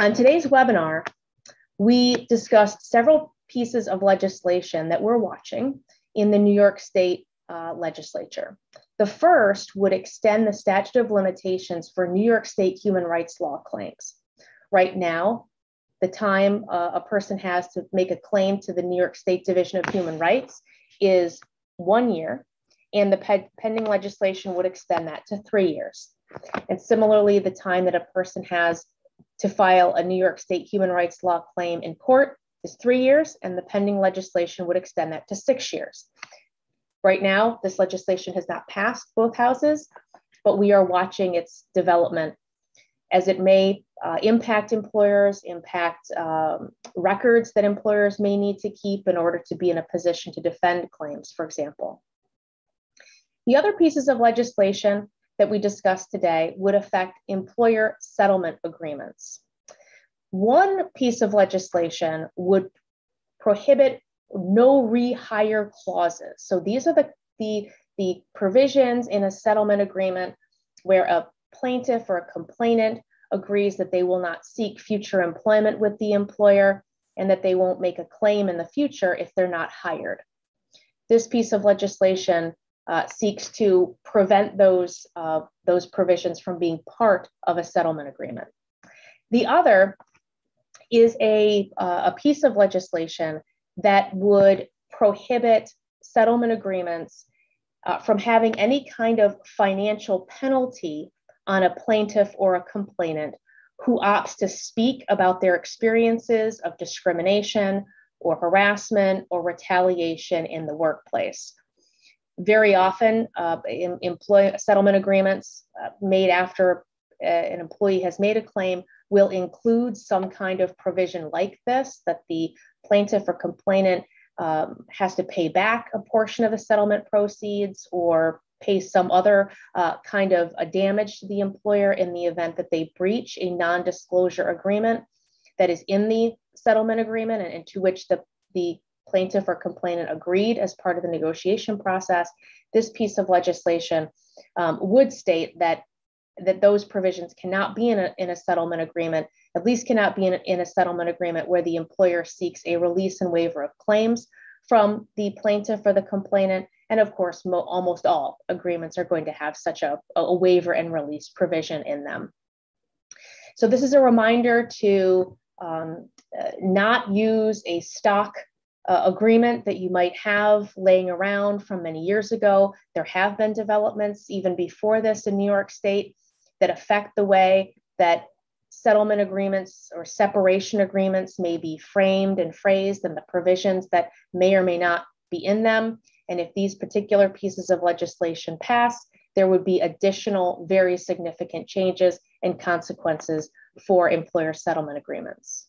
On today's webinar, we discussed several pieces of legislation that we're watching in the New York State legislature. The first would extend the statute of limitations for New York State human rights law claims. Right now, the time a person has to make a claim to the New York State Division of Human Rights is 1 year, and the pending legislation would extend that to 3 years. And similarly, the time that a person has to file a New York State human rights law claim in court is 3 years, and the pending legislation would extend that to 6 years. Right now, this legislation has not passed both houses, but we are watching its development as it may impact employers, impact records that employers may need to keep in order to be in a position to defend claims, for example. The other pieces of legislation that we discussed today would affect employer settlement agreements. One piece of legislation would prohibit no rehire clauses. So these are the provisions in a settlement agreement where a plaintiff or a complainant agrees that they will not seek future employment with the employer and that they won't make a claim in the future if they're not hired. This piece of legislation seeks to prevent those provisions from being part of a settlement agreement. The other is a piece of legislation that would prohibit settlement agreements from having any kind of financial penalty on a plaintiff or a complainant who opts to speak about their experiences of discrimination or harassment or retaliation in the workplace. Very often, settlement agreements made after an employee has made a claim will include some kind of provision like this, that the plaintiff or complainant has to pay back a portion of the settlement proceeds or pay some other kind of a damage to the employer in the event that they breach a non-disclosure agreement that is in the settlement agreement and to which the plaintiff or complainant agreed as part of the negotiation process. This piece of legislation would state that those provisions cannot be in a settlement agreement, at least cannot be in a settlement agreement where the employer seeks a release and waiver of claims from the plaintiff or the complainant. And of course, almost all agreements are going to have such a waiver and release provision in them. So this is a reminder to not use a stock agreement that you might have laying around from many years ago. There have been developments even before this in New York State that affect the way that settlement agreements or separation agreements may be framed and phrased and the provisions that may or may not be in them. And if these particular pieces of legislation pass, there would be additional very significant changes and consequences for employer settlement agreements.